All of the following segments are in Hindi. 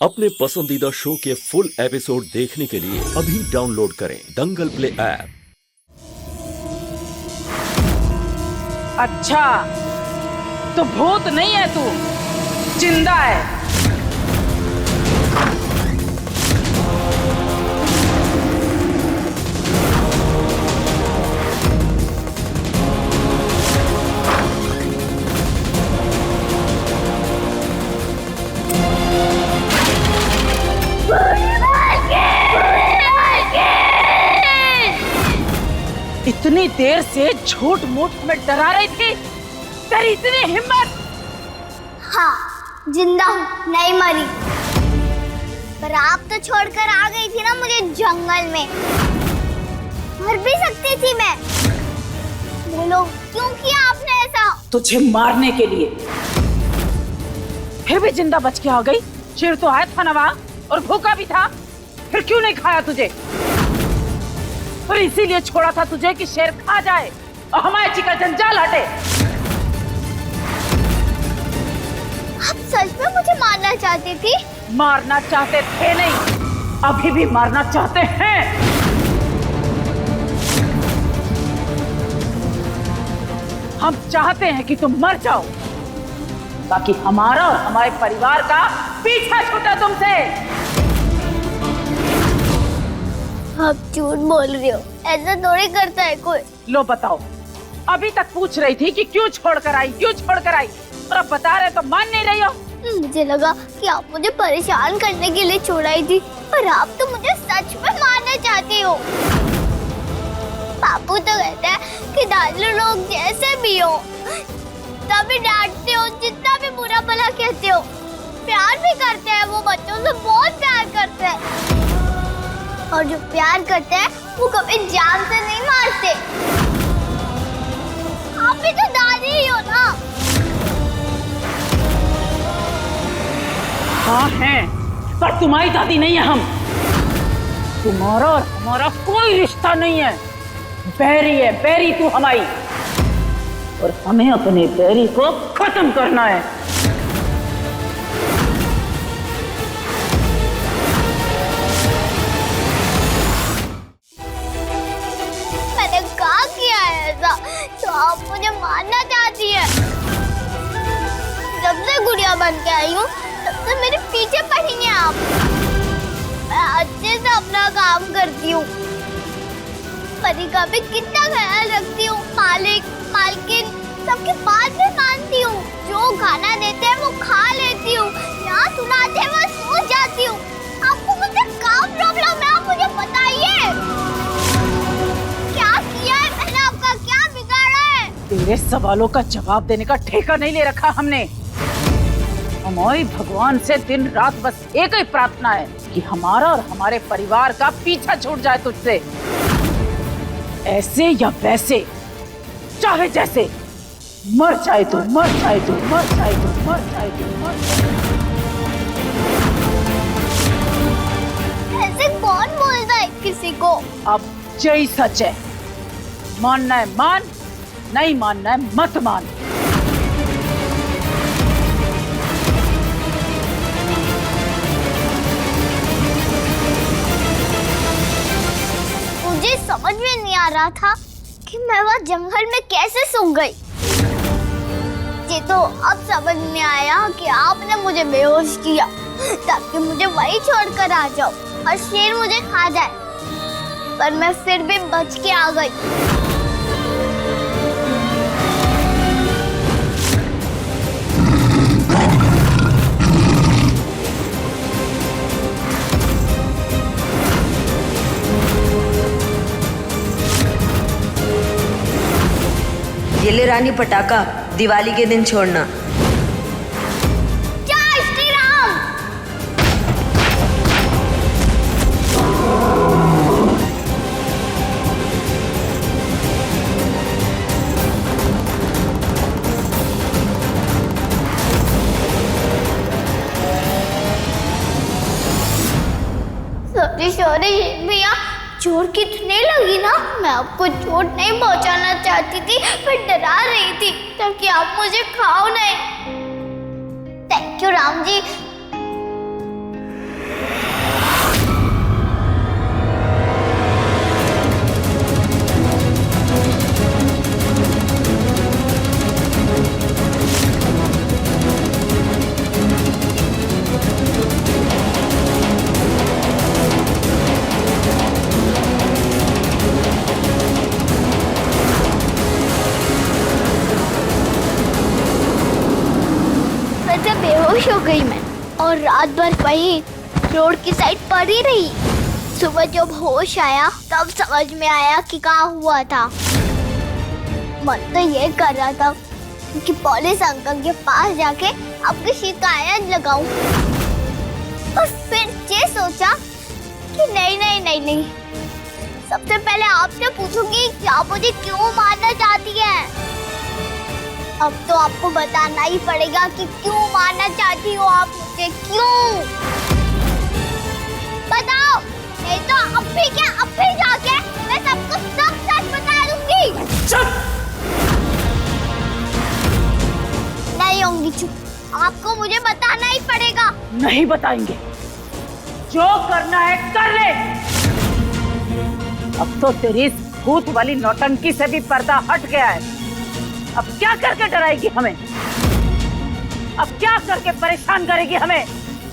अपने पसंदीदा शो के फुल एपिसोड देखने के लिए अभी डाउनलोड करें दंगल प्ले ऐप। अच्छा, तो भूत नहीं है तू, जिंदा है। इतनी देर से झूठ मूठ में डरा रही थी, तेरी इतनी हिम्मत। हाँ, जिंदा हूँ, नहीं मरी। पर आप तो छोड़कर आ गई थी ना मुझे जंगल में। मर भी सकती थी मैं। बोलो क्यों किया आपने ऐसा? तुझे मारने के लिए। फिर भी जिंदा बच के आ गई। शेर तो आया था ना वहाँ, और भूखा भी था। फिर क्यों नहीं खाया तुझे? और इसीलिए छोड़ा था तुझे कि शेर खा जाए और हमारे जी का जंजाल हटे। आप सच में मुझे मारना चाहती थी? मारना चाहते थे नहीं, अभी भी मारना चाहते हैं। हम चाहते हैं कि तुम मर जाओ, ताकि हमारा और हमारे परिवार का पीछा छूटे तुमसे। आप झूठ बोल रही हो, ऐसा थोड़ी करता है कोई। लो बताओ, अभी तक पूछ रही थी कि क्यों छोड़कर आई, क्यों छोड़कर आई, और अब बता रहे तो मान नहीं रही हो। मुझे लगा कि आप मुझे परेशान करने के लिए छोड़ाई थी, पर आप तो मुझे सच में मारना चाहती हो। पापू तो कहते हैं कि दादू लोग जैसे भी हो, तभी डांटते हो, जितना भी बुरा भला कहते हो, प्यार भी करते हैं। वो बच्चों से बहुत प्यार करते हैं, और जो प्यार करते हैं वो कभी जान से नहीं मारते। आप भी तो दादी ही हो ना। हाँ हैं, पर तुम्हारी दादी नहीं है हम। तुम्हारा और हमारा कोई रिश्ता नहीं है। बैरी है, बैरी तू हमारी, और हमें अपने बैरी को खत्म करना है। मैंने कहा किया है ऐसा, तो आप मुझे मारना चाहती है। जब से गुड़िया बन के आई हूँ, तब से मेरे पीछे पड़ी हैं आप। मैं अच्छे से अपना काम करती हूँ, परी का भी कितना ख्याल रखती हूँ। मालिक, मालकिन, सबके बात भी मानती हूँ। जो खाना देते हैं वो खा लेती हूँ, यहाँ सुनाते हैं वो सो जाती हूँ। आपको मुझसे क्या प्रॉब्लम है? आप मुझे बताइए, क्या किया है मैंने? आपका क्या बिगाड़ा है? तेरे सवालों का जवाब देने का ठेका नहीं ले रखा हमने। हमारी भगवान से दिन रात बस एक ही प्रार्थना है कि हमारा और हमारे परिवार का पीछा छूट जाए तुझसे। ऐसे या वैसे, चाहे जैसे, मर जाए तो मर जाए तो मर जाए तो मर जाए तो मर जाए। ऐसे कौन बोलता है किसी को? अब यही सच है। मानना है मान, नहीं मानना है मत मान। मुझे समझ में नहीं आ रहा था कि मैं वहाँ जंगल में कैसे सो गई। ये तो अब समझ में आया कि आपने मुझे बेहोश किया, ताकि मुझे वही छोड़कर आ जाओ और शेर मुझे खा जाए। पर मैं फिर भी बच के आ गई। ये ले रानी पटाखा, दिवाली के दिन छोड़ना। जय श्री राम। सॉरी भैया, चोट कितने लगी ना? मैं आपको चोट नहीं पहुंचाना चाहती थी, पर डरा रही थी ताकि आप मुझे खाओ नहीं। Thank you Ram ji. रात भर वही रोड की साइड पड़ी रही। सुबह जब होश आया तब समझ में आया कि क्या हुआ था। मन तो ये कर रहा था कि पुलिस अंकल के पास जाके आपकी शिकायत लगाऊं, और फिर ये सोचा कि नहीं, सबसे पहले आपसे पूछूंगी कि आप मुझे क्यों मारना चाहती है। अब तो आपको बताना ही पड़ेगा कि क्यों मारना चाहती हो आप मुझे, क्यों बताओ। नहीं तो अब भी जाके मैं सबको सब सच बता दूंगी। नहीं होंगी चुप, आपको मुझे बताना ही पड़ेगा। नहीं बताएंगे, जो करना है कर ले। अब तो तेरी इस भूत वाली नौटंकी से भी पर्दा हट गया है। अब क्या करके डराएगी हमें? अब क्या करके परेशान करेगी हमें?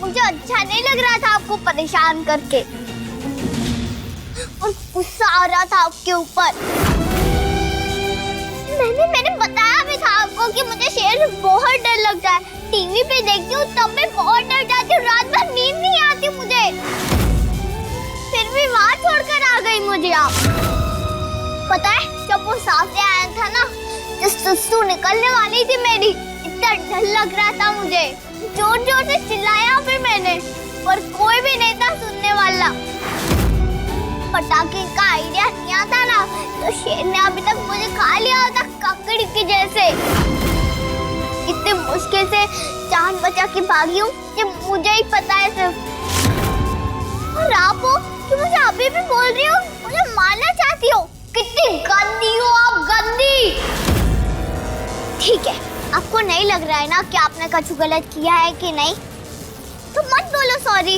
मुझे अच्छा नहीं लग रहा था आपको परेशान करके, और गुस्सा आ रहा था आपके ऊपर। मैंने बताया भी था आपको कि मुझे शेर से बहुत डर लगता है। टीवी पे देखती हूँ तब मैं बहुत डर जाती हूँ, रात भर नींद नहीं आती मुझे। फिर भी वहाँ छोड़कर आ गई मुझे आप। पता है जब वो सामने आया था ना, जो सुसु निकलने वाली थी मेरी, इतना डर लग रहा था मुझे। जोर से चिल्लाया फिर मैंने, पर कोई भी नहीं था सुनने वाला। पटाखे का आइडिया नहीं आता ना, तो शेर ने अभी तक मुझे खा लिया होता ककड़ी के जैसे। इतने मुश्किल से जान बचा के भागी हूँ, ये मुझे ही पता है सिर्फ। और आप हो कि मुझे अभी भी बोल रही हो मुझे मारना चाहती हो। कितनी गंदी हो आप, गंदी। ठीक है, आपको नहीं लग रहा है ना कि आपने कुछ गलत किया है कि नहीं, तो मत बोलो सॉरी।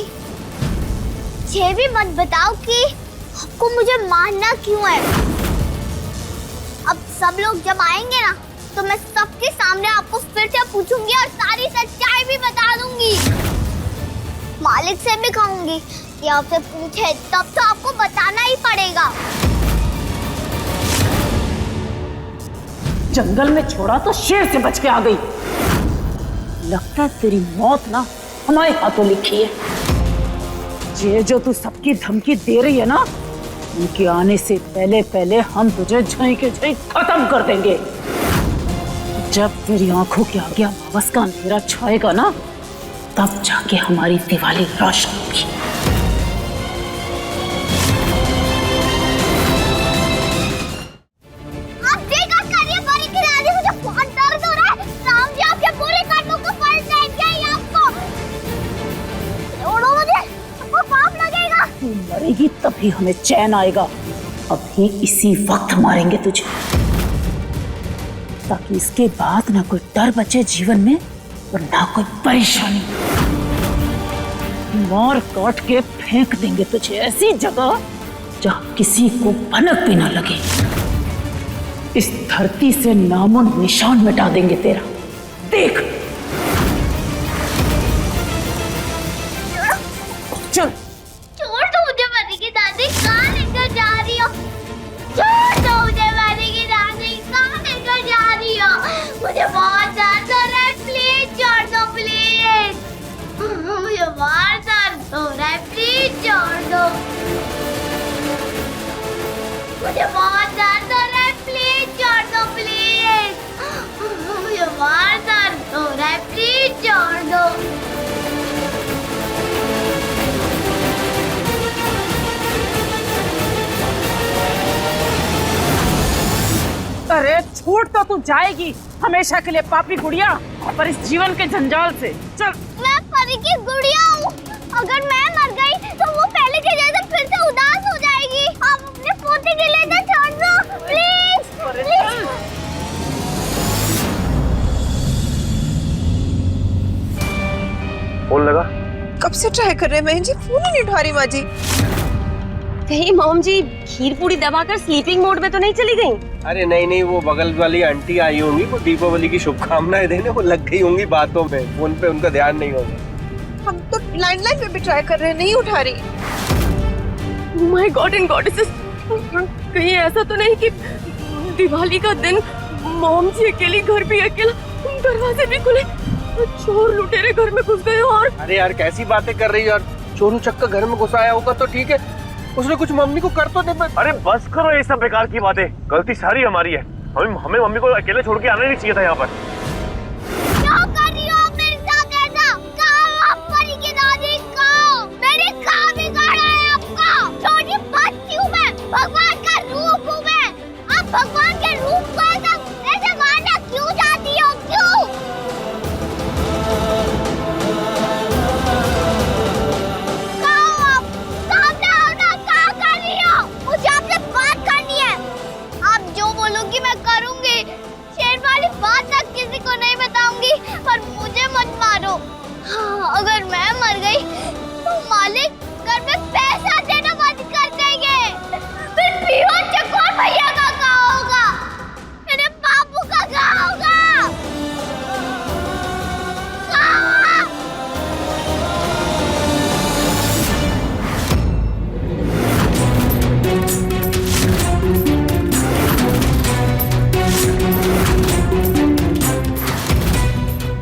ये भी मत बताओ कि आपको मुझे मारना क्यों है। अब सब लोग जब आएंगे ना, तो मैं सबके सामने आपको फिर से पूछूंगी और सारी सच्चाई भी बता दूंगी। मालिक से भी कहूंगी कि आपसे पूछे, तब तो आपको बताना ही पड़ेगा। जंगल में छोड़ा तो शेर से बच के आ गई। लगता है तेरी मौत ना हमारे हाथों लिखी है। ये जो तू सबकी धमकी दे रही है ना, उनके आने से पहले हम तुझे झई के झई खत्म कर देंगे। जब तेरी आंखों के आगे अमावस का अंधेरा छाएगा ना, तब जाके हमारी दिवाली रोशन होगी। आप देखा करिए बड़ी खिलाड़ी, मुझे बहुत दर्द हो रहा है। राम जी आपके पूरे काटों को पड़ जाएंगे आपको। छोड़ो मुझे, आपको पाप लगेगा। तू मरेगी तभी हमें चैन आएगा। अभी इसी वक्त मारेंगे तुझे, ताकि इसके बाद ना कोई डर बचे जीवन में और ना कोई परेशानी। मार काट के फेंक देंगे तुझे ऐसी जगह जहां किसी को भनक भी ना लगे। इस धरती से नामो निशान मिटा देंगे तेरा। देख चल। छोड़ दो मुझे मरने की दादी, कहाँ लेकर जा रही हो? छोड़ दो मुझे मरने की दादी, कहाँ लेकर जा रही हो? मुझे बहुत दर्द हो रहा है, प्लीज छोड़ दो प्लीज। मुझे बहुत दर्द हो रहा है, प्लीज छोड़ दो। मुझे बहुत दर्द हो रहा है, प्लीज छोड़ दो प्लीज। मुझे बहुत दर्द हो रहा है, प्लीज छोड़ दो। अरे छूट तो तू जाएगी हमेशा के लिए पापी गुड़िया, पर इस जीवन के जंजाल से। चल। मैं परी की गुड़िया हूँ, अगर मैं मर गई तो वो पहले के जैसे फिर से उदास हो जाएगी। आप अपने पोते के लिए तो छोड़ दो प्लीज, प्लीज। फोन लगा? कब से ट्राई कर रहे हैं बहन जी, फोन ही नहीं उठा रही माँ जी। कहीं मॉम जी खीर पूरी दबाकर स्लीपिंग मोड में तो नहीं चली गई? अरे नहीं, वो बगल वाली आंटी आई होंगी, वो दीपावली की शुभकामनाएं देने, वो लग गई होंगी बातों में, फोन पे उनका ध्यान नहीं होगा। हम तो लैंडलाइन पे भी ट्राई कर रहे हैं, नहीं उठा रही। माय गॉड एंड गॉडेसेस, कहीं ऐसा तो नहीं कि दिवाली का दिन मॉम जी अकेली, घर भी अकेला, दरवाजे भी खुले, चोर लुटेरे घर में घुस गए और अरे यार कैसी बातें कर रही हो यार, चोरू चक्का घर में घुसाया होगा तो ठीक है, उसने कुछ मम्मी को कर तो दे। अरे बस करो ये सब बेकार की बातें, गलती सारी हमारी है। हमें मम्मी को अकेले छोड़ के आना नहीं चाहिए था यहाँ पर। क्या कर रही हो आप मेरे साथ ऐसा? कहाँ आप परी की दादी? कहाँ? मैंने कहाँ बिगाड़ा है आपका? छोटी बच्ची हूँ मैं, भगवान का रूप हूँ मैं। आप भगवान के रूप को ऐसे मारना क्यों चाहती हो? क्यों? कहाँ हो आप? सामने आओ ना, कहाँ कर रही हो? मुझे आपसे बात करनी है। आप जो बोलोगी मैं करूँगी। शेर वाली बात तक किसी को नहीं बताऊंगी, पर मुझे मत मारो। हाँ, अगर मैं मर गई तो मालिक घर में पैसा देना बंद कर देंगे। फिर पीवा चकोर भैया का क्या होगा? मेरे बाबू का क्या होगा?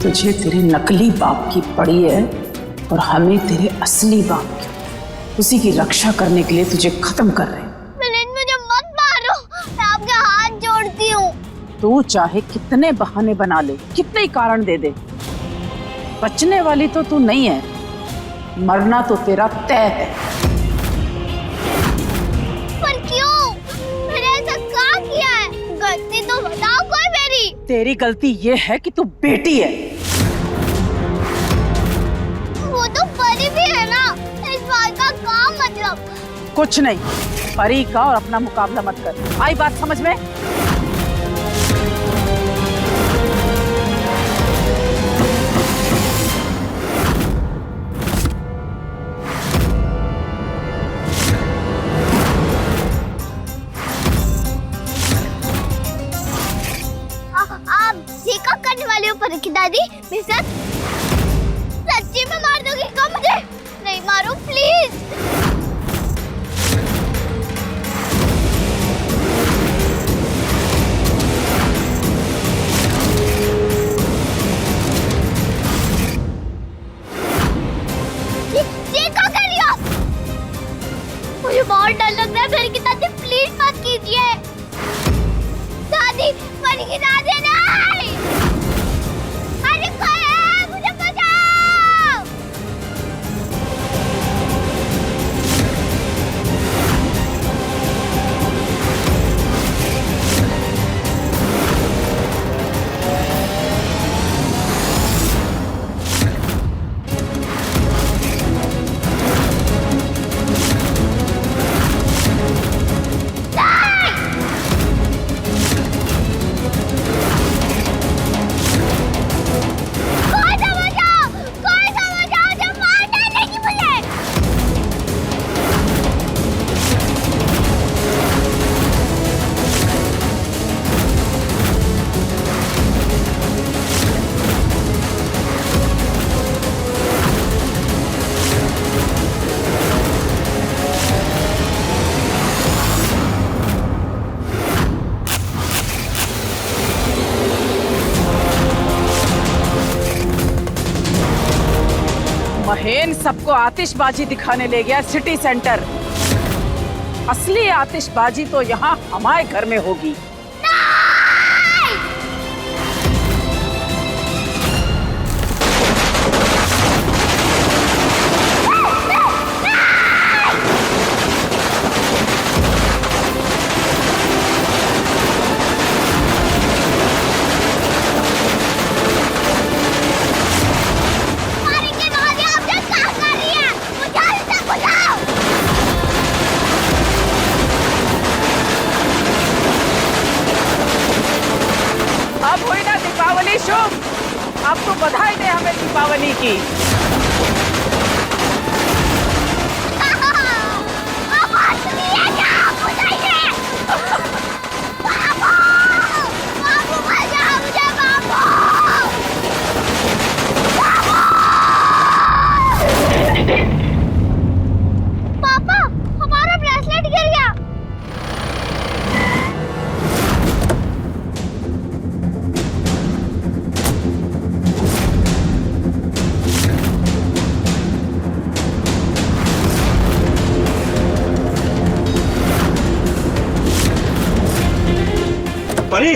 तुझे तेरे नकली बाप की पड़ी है और हमें तेरे असली बाप की। उसी की रक्षा करने के लिए तुझे खत्म कर रहे हैं। मिलिंद, मुझे मत मारो, मैं आपके हाथ जोड़ती हूँ। तू चाहे कितने बहाने बना ले, कितने ही कारण दे दे, बचने वाली तो तू नहीं है, मरना तो तेरा तय है। पर क्यों? मैंने ऐसा क्या किया है? गलती तो बताओ कोई मेरी। तेरी गलती ये है कि तू बेटी है। वो तो परी भी है ना, इस बात का क्या मतलब? कुछ नहीं, परी का और अपना मुकाबला मत कर। आई बात समझ में? आप सीखा करने वाले हो परी की दादी? मेरे साथ सच्ची में मार दोगी क्या मुझे? नहीं मारो प्लीज। ये क्या कर रही हो? मुझे बहुत डर लग रहा है परी की दादी, प्लीज मत कीजिए। दादी, परी की दादी नहीं। अरे कौन है? मुझे बचाओ। कोई समझाओ, जब मार डालेगी मुझे। महेन सबको आतिशबाजी दिखाने ले गया सिटी सेंटर। असली आतिशबाजी तो यहाँ हमारे घर में होगी। परी की दादी, आप ये क्या कर रही है? बुझाओ इसे, बुझाओ। अब हुई ना दीपावली शुभ, अब तो बधाई दे हमें दीपावली की। आप असली है क्या? बुझाइए। बाबू, बाबू बचाओ मुझे, बाबू। पापा, हमारा ब्रेसलेट गिर गया। परी,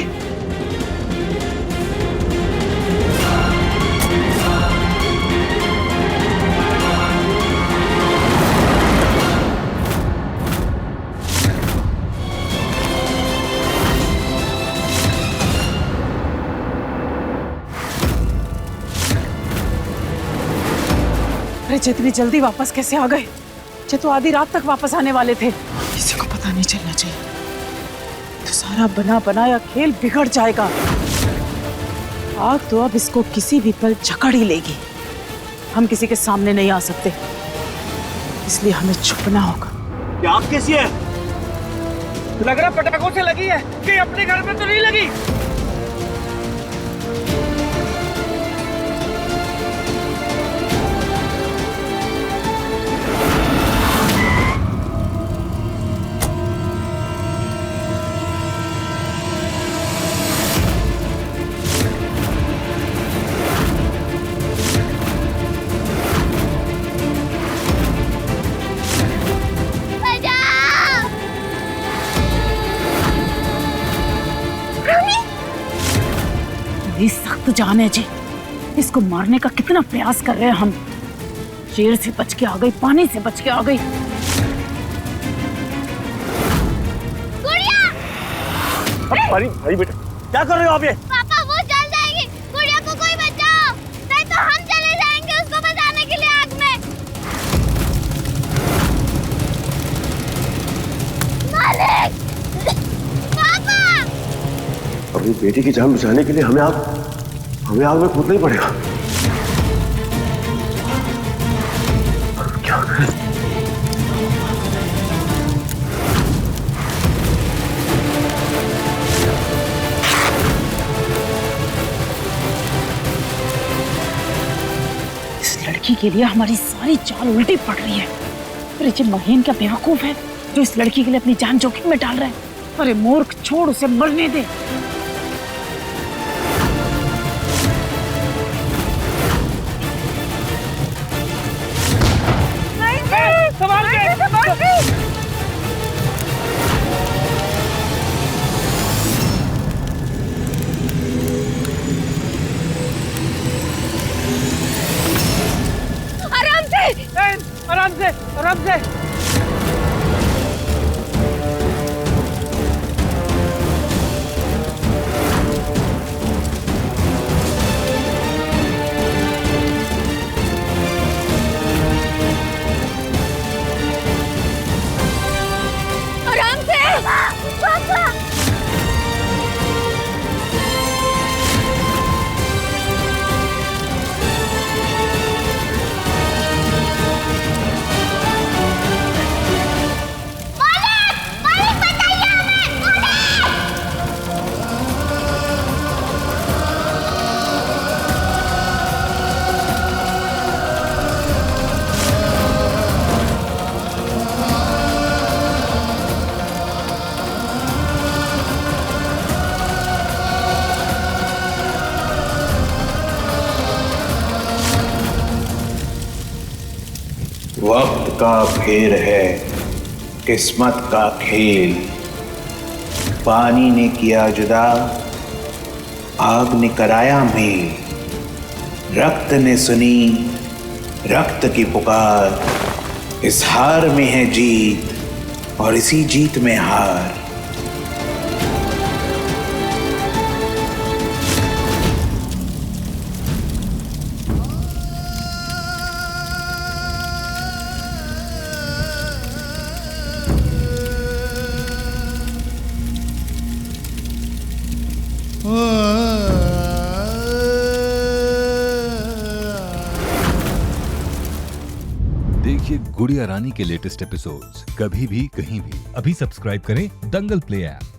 अरे जितनी जल्दी वापस कैसे आ गए? ये तो आधी रात तक वापस आने वाले थे। किसी को पता नहीं चलना चाहिए, तो सारा बना बनाया खेल बिगड़ जाएगा। आग तो अब इसको किसी भी पल जकड़ ही लेगी। हम किसी के सामने नहीं आ सकते, इसलिए हमें छुपना होगा। ये आग कैसी है? लग रहा पटाखों से लगी है, कि अपने घर में तो नहीं लगी। ये सख्त जान है जी, इसको मारने का कितना प्रयास कर रहे हैं हम। शेर से बच के आ गई, पानी से बच के आ गई। परी, परी बेटा, क्या कर रहे हो आप ये? पापा वो चल जाएगी, गुड़िया को कोई बचाओ, नहीं तो हम चले जाएंगे उसको बचाने के लिए आग में। मालिक, पापा। अपनी बेटी की जान बचाने के लिए हमें आग में कूदना ही पड़ेगा। क्या करें? इस लड़की के लिए हमारी सारी चाल उल्टी पड़ रही है। अरे ये महीन क्या बेवकूफ है जो इस लड़की के लिए अपनी जान जोखिम में डाल रहा है। अरे मूर्ख, छोड़ उसे मरने दे। आराम से, आराम से। आराम से। पापा। वक्त का फेर है, किस्मत का खेल। पानी ने किया जुदा, आग ने कराया मेल। रक्त ने सुनी रक्त की पुकार, इस हार में है जीत और इसी जीत में हार। देखिए गुड़िया रानी के लेटेस्ट एपिसोड्स कभी भी कहीं भी। अभी सब्सक्राइब करें दंगल प्ले ऐप।